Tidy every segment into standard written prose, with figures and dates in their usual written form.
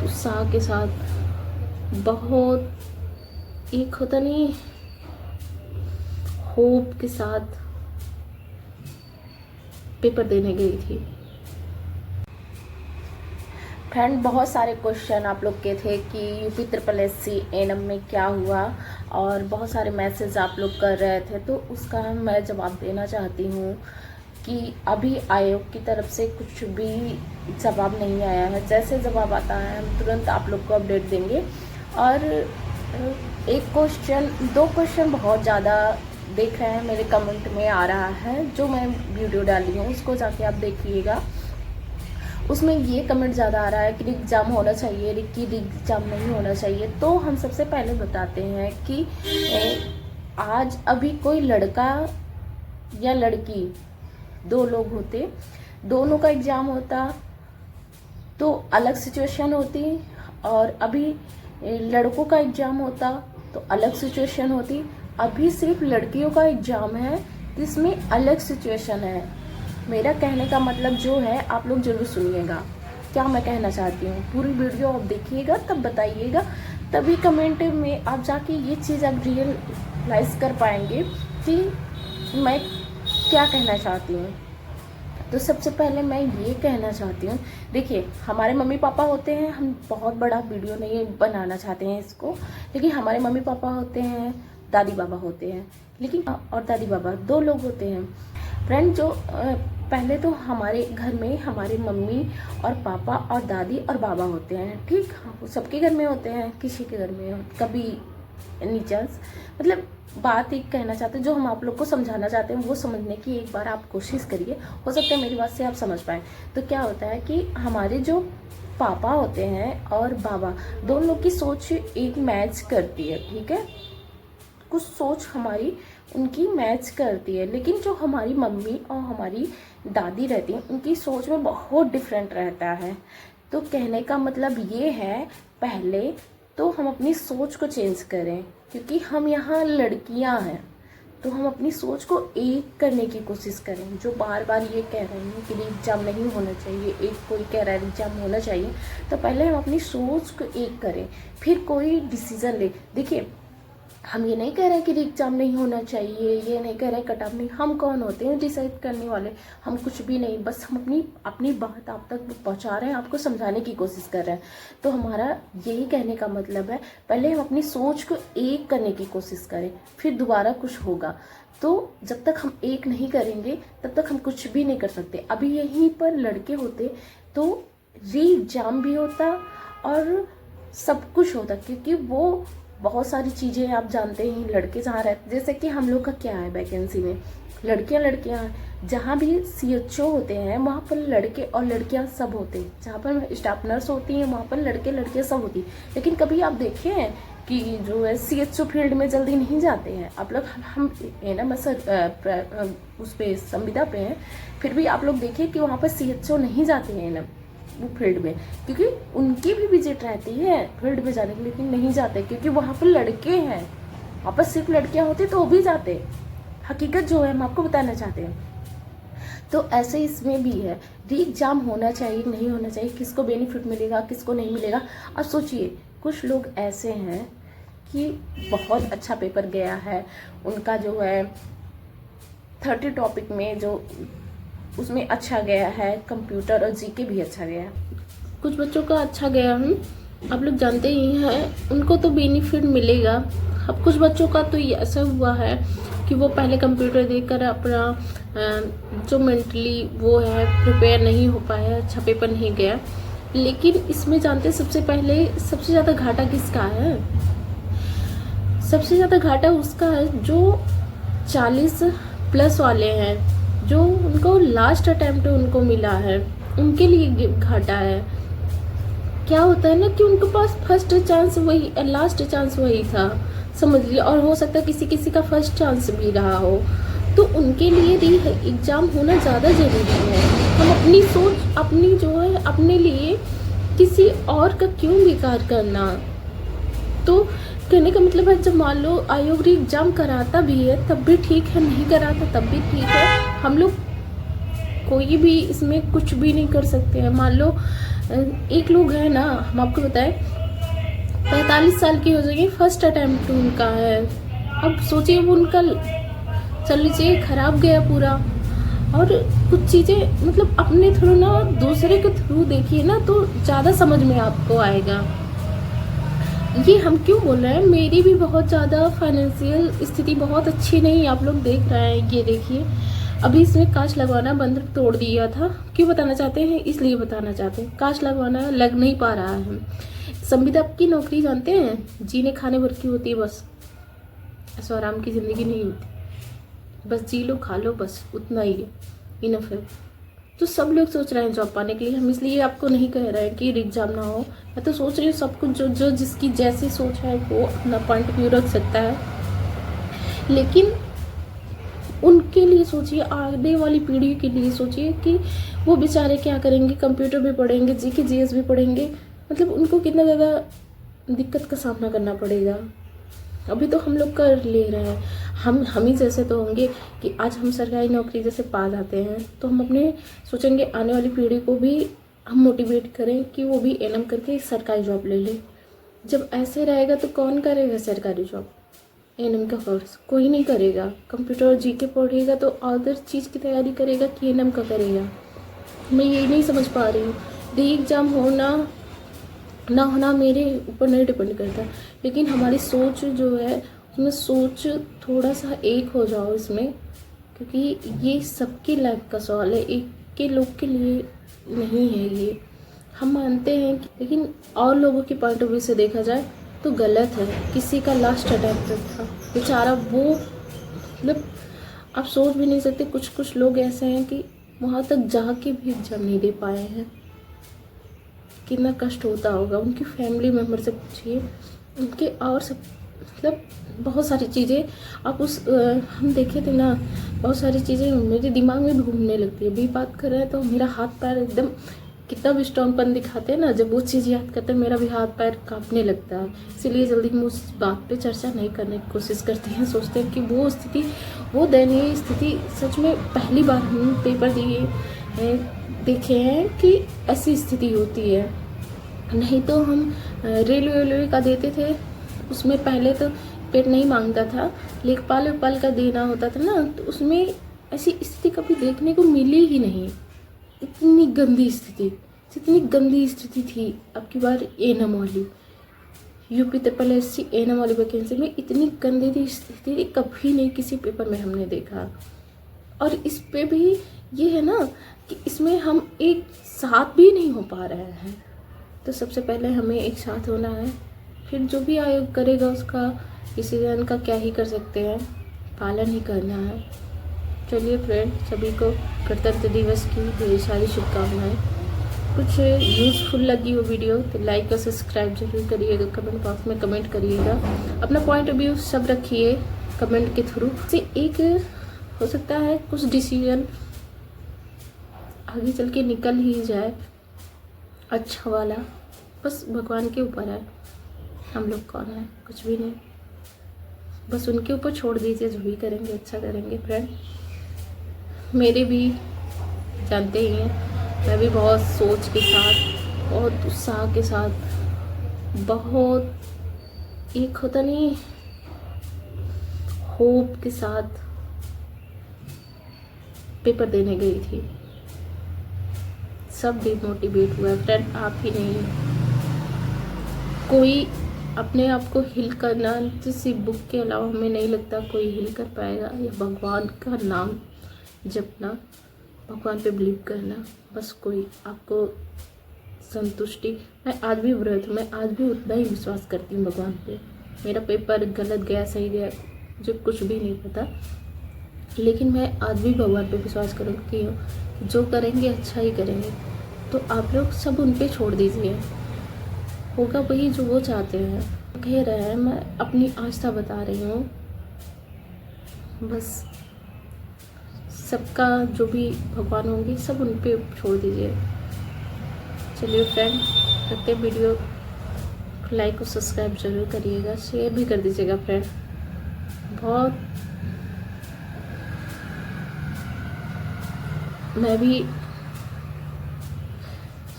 उत्साह के साथ, बहुत एक होता नहीं होप के साथ पेपर देने गई थी। फ्रेंड, बहुत सारे क्वेश्चन आप लोग के थे कि यूपी ट्रिपल एससी एनएम में क्या हुआ, और बहुत सारे मैसेज आप लोग कर रहे थे, तो उसका मैं जवाब देना चाहती हूँ कि अभी आयोग की तरफ से कुछ भी जवाब नहीं आया है। जैसे जवाब आता है हम तुरंत आप लोग को अपडेट देंगे। और एक क्वेश्चन, दो क्वेश्चन बहुत ज़्यादा देख रहे हैं, मेरे कमेंट में आ रहा है, जो मैं वीडियो डाली हूँ उसको जाके आप देखिएगा। उसमें ये कमेंट ज़्यादा आ रहा है कि री एग्ज़ाम होना चाहिए, री एग्ज़ाम नहीं होना चाहिए। तो हम सबसे पहले बताते हैं कि आज अभी कोई लड़का या लड़की, दो लोग होते, दोनों का एग्ज़ाम होता तो अलग सिचुएशन होती, और अभी लड़कों का एग्ज़ाम होता तो अलग सिचुएशन होती। अभी सिर्फ लड़कियों का एग्ज़ाम है, जिसमें अलग सिचुएशन है। मेरा कहने का मतलब जो है, आप लोग जरूर सुनिएगा क्या मैं कहना चाहती हूँ। पूरी वीडियो आप देखिएगा, तब बताइएगा, तभी कमेंट में आप जाके ये चीज़ आप रियलाइज कर पाएंगे कि मैं क्या कहना चाहती हूँ। तो सबसे पहले मैं ये कहना चाहती हूँ, देखिए हमारे मम्मी पापा होते हैं, हम बहुत बड़ा वीडियो नहीं बनाना चाहते हैं इसको, लेकिन हमारे मम्मी पापा होते हैं, दादी बाबा होते हैं, लेकिन और दादी बाबा दो लोग होते हैं। फ्रेंड, जो पहले तो हमारे घर में हमारे मम्मी और पापा और दादी और बाबा होते हैं, ठीक, सबके घर में होते हैं, किसी के घर में कभी नीचा, मतलब बात एक कहना चाहते हैं, जो हम आप लोग को समझाना चाहते हैं वो समझने की एक बार आप कोशिश करिए, हो सकता है मेरी बात से आप समझ पाएँ। तो क्या होता है कि हमारे जो पापा होते हैं और बाबा, दोनों लोग की सोच एक मैच करती है, ठीक है, कुछ सोच हमारी उनकी मैच करती है, लेकिन जो हमारी मम्मी और हमारी दादी रहती हैं उनकी सोच में बहुत डिफरेंट रहता है। तो कहने का मतलब ये है, पहले तो हम अपनी सोच को चेंज करें, क्योंकि हम यहाँ लड़कियाँ हैं, तो हम अपनी सोच को एक करने की कोशिश करें। जो बार बार ये कह रहे हैं कि एग्ज़ाम नहीं होना चाहिए, एक कोई कह रहा है एग्ज़ाम होना चाहिए, तो पहले हम अपनी सोच को एक करें, फिर कोई डिसीज़न ले। देखिए, हम ये नहीं कह रहे कि एग्ज़ाम नहीं होना चाहिए, ये नहीं कह रहे कट ऑफ नहीं, हम कौन होते हैं डिसाइड करने वाले, हम कुछ भी नहीं, बस हम अपनी बात आप तक पहुंचा रहे हैं, आपको समझाने की कोशिश कर रहे हैं। तो हमारा यही कहने का मतलब है, पहले हम अपनी सोच को एक करने की कोशिश करें, फिर दोबारा कुछ होगा। तो जब तक हम एक नहीं करेंगे तब तक हम कुछ भी नहीं कर सकते। अभी यहीं पर लड़के होते तो री एग्ज़ाम भी होता और सब कुछ होता, क्योंकि वो बहुत सारी चीज़ें आप जानते हैं, लड़के जहाँ रहते, जैसे कि हम लोग का क्या है वैकेंसी में, लड़कियाँ जहाँ भी CHO होते हैं वहाँ पर लड़के और लड़कियाँ सब होते हैं, जहाँ पर स्टाफ नर्स होती हैं वहाँ पर लड़के लड़कियाँ सब होती हैं। लेकिन कभी आप देखे हैं कि जो है CHO फील्ड में जल्दी नहीं जाते हैं आप लोग, हम है ना, बस उस पर संविदा पे हैं, फिर भी आप लोग देखिए कि वहाँ पर CHO नहीं जाते हैं ना वो फील्ड में, क्योंकि उनकी भी विजिट रहती है फील्ड में जाने के, लेकिन नहीं जाते क्योंकि वहाँ पर लड़के हैं। वहाँ पर सिर्फ लड़कियाँ होती तो वो भी जाते, हकीकत जो है हम आपको बताना चाहते हैं। तो ऐसे इसमें भी है, री एग्ज़ाम होना चाहिए नहीं होना चाहिए, किसको बेनिफिट मिलेगा किसको नहीं मिलेगा। अब सोचिए, कुछ लोग ऐसे हैं कि बहुत अच्छा पेपर गया है उनका, जो है 30 टॉपिक में जो उसमें अच्छा गया है, कंप्यूटर और जीके भी अच्छा गया। कुछ बच्चों का अच्छा गया, आप लोग जानते ही हैं, उनको तो बेनिफिट मिलेगा। अब कुछ बच्चों का तो ये ऐसा हुआ है कि वो पहले कंप्यूटर देखकर अपना जो मेंटली वो है प्रिपेयर नहीं हो पाया, अच्छा पेपर नहीं गया। लेकिन इसमें जानते सबसे पहले सबसे ज़्यादा घाटा किसका है? सबसे ज़्यादा घाटा उसका है जो 40+ वाले हैं, जो उनको लास्ट अटेम्प्ट उनको मिला है, उनके लिए घाटा है। क्या होता है ना कि उनके पास फर्स्ट चांस वही, लास्ट चांस वही था, समझ लिया, और हो सकता है किसी का फर्स्ट चांस भी रहा हो, तो उनके लिए री एग्ज़ाम होना ज़्यादा ज़रूरी है। हम अपनी सोच अपनी जो है अपने लिए किसी और का क्यों बेकार करना। तो कहने का मतलब है, जब मान लो आयोग री एग्ज़ाम कराता भी है तब भी ठीक है, नहीं कराता तब भी ठीक है, हम लोग कोई भी इसमें कुछ भी नहीं कर सकते हैं। मान लो एक लोग हैं ना, हम आपको बताएं 45 साल की हो जाएगी, फर्स्ट अटेम्प्ट उनका है। अब सोचिए वो उनका चल लीजिए खराब गया पूरा। और कुछ चीज़ें मतलब अपने थ्रू ना दूसरे के थ्रू देखिए ना तो ज़्यादा समझ में आपको आएगा। ये हम क्यों बोल रहे हैं, मेरी भी बहुत ज़्यादा फाइनेंशियल स्थिति बहुत अच्छी नहीं, आप लोग देख रहे हैं। ये देखिए अभी इसमें कांच लगवाना बंद तोड़ दिया था। क्यों बताना चाहते हैं, इसलिए बताना चाहते हैं, कांच लगवाना लग नहीं पा रहा है। संविदा की नौकरी जानते हैं, जीने खाने भर की होती है, बस ऐसा आराम की ज़िंदगी नहीं होती, बस जी लो खा लो, बस उतना ही है, इनफ है। तो सब लोग सोच रहे हैं जॉब पाने के लिए, हम इसलिए आपको नहीं कह रहे हैं कि एग्जाम ना हो। मैं तो सोच रही हूँ सब कुछ जो जिसकी जैसी सोच है वो अपना पॉइंट व्यू रख सकता है, लेकिन उनके लिए सोचिए, आगे वाली पीढ़ी के लिए सोचिए कि वो बेचारे क्या करेंगे। कंप्यूटर भी पढ़ेंगे, जीके जीएस भी पढ़ेंगे, मतलब उनको कितना ज़्यादा दिक्कत का सामना करना पड़ेगा। अभी तो हम लोग कर ले रहे हैं, हम ही जैसे तो होंगे कि आज हम सरकारी नौकरी जैसे पा जाते हैं तो हम अपने सोचेंगे आने वाली पीढ़ी को भी हम मोटिवेट करें कि वो भी एनएम करके सरकारी जॉब ले ले। जब ऐसे रहेगा तो कौन करेगा सरकारी जॉब, एनएम का कोर्स कोई नहीं करेगा। कंप्यूटर और जीके पढ़ेगा तो अदर चीज़ की तैयारी करेगा कि एनएम का करेगा। मैं यही नहीं समझ पा रही हूँ। री एग्ज़ाम होना ना होना मेरे ऊपर नहीं डिपेंड करता, लेकिन हमारी सोच जो है उसमें सोच थोड़ा सा एक हो जाओ इसमें, क्योंकि ये सबकी लाइफ का सवाल है, एक के लोग के लिए नहीं है ये। हम मानते हैं कि, लेकिन और लोगों के पॉइंट ऑफ व्यू से देखा जाए तो गलत है। किसी का लास्ट अटेम्प्ट था बेचारा, वो मतलब आप सोच भी नहीं सकते। कुछ कुछ लोग ऐसे हैं कि वहाँ तक जाके भी एग्जाम नहीं दे पाए हैं, कितना कष्ट होता होगा। उनकी फैमिली मेम्बर से पूछिए, उनके और सब मतलब बहुत सारी चीज़ें आप हम देखे थे ना, बहुत सारी चीज़ें मेरे दिमाग में घूमने लगती है। अभी बात कर रहे हैं तो मेरा हाथ पैर एकदम कितना भी स्ट्रॉन्गपन दिखाते हैं ना, जब वो चीज़ याद करते हैं मेरा भी हाथ पैर कांपने लगता है। इसीलिए जल्दी हम उस बात पे चर्चा नहीं करने की कोशिश करते हैं, सोचते हैं कि वो स्थिति, वो दयनीय स्थिति सच में पहली बार हम पेपर देखे हैं कि ऐसी स्थिति होती है। नहीं तो हम रेलवे का देते थे, उसमें पहले तो पेट नहीं मांगता था, लेखपाल वेखपाल का देना होता था ना, तो उसमें ऐसी स्थिति कभी देखने को मिली ही नहीं। इतनी गंदी स्थिति, जितनी गंदी स्थिति थी अब की बार एनएम वाली यूपी SSC एनएम वाली वैकेंसी में, इतनी गंदी स्थिति कभी नहीं किसी पेपर में हमने देखा। और इस पे भी ये है ना कि इसमें हम एक साथ भी नहीं हो पा रहे हैं। तो सबसे पहले हमें एक साथ होना है, फिर जो भी आयोग करेगा उसका डिसीजन का क्या ही कर सकते हैं, पालन ही करना है। चलिए फ्रेंड, सभी को गणतंत्र दिवस की ढेर सारी शुभकामनाएं। कुछ यूज़फुल लगी हो वीडियो तो लाइक और सब्सक्राइब जरूर करिएगा, कमेंट बॉक्स में कमेंट करिएगा, अपना पॉइंट ऑफ व्यू सब रखिए कमेंट के थ्रू। से एक हो सकता है कुछ डिसीजन आगे चल के निकल ही जाए अच्छा वाला, बस भगवान के ऊपर है। हम लोग कौन है, कुछ भी नहीं, बस उनके ऊपर छोड़ दीजिए, जो भी करेंगे अच्छा करेंगे। फ्रेंड मेरे भी जानते ही हैं, मैं भी बहुत सोच के साथ, बहुत उत्साह के साथ, बहुत एक होता नहीं होप के साथ पेपर देने गई थी। सब डिमोटिवेट हुआ फ्रेंड, आप ही नहीं, कोई अपने आप को हिल करना किसी बुक के अलावा हमें नहीं लगता कोई हिल कर पाएगा। या भगवान का नाम जपना, भगवान पे बिलीव करना, बस कोई आपको संतुष्टि। मैं आज भी व्रत हूँ, मैं आज भी उतना ही विश्वास करती हूँ भगवान पे। मेरा पेपर गलत गया सही गया मुझे कुछ भी नहीं पता, लेकिन मैं आज भी भगवान पे विश्वास करूँगी कि जो करेंगे अच्छा ही करेंगे। तो आप लोग सब उन पे छोड़ दीजिए, होगा वही जो वो चाहते हैं। कह रहे हैं, मैं अपनी आस्था बता रही हूँ, बस सबका जो भी भगवान होंगे सब उन पे छोड़ दीजिए। चलिए फ्रेंड, रखते वीडियो, लाइक और सब्सक्राइब जरूर करिएगा, शेयर भी कर दीजिएगा फ्रेंड। बहुत मैं भी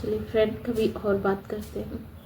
चलिए फ्रेंड, कभी और बात करते हैं।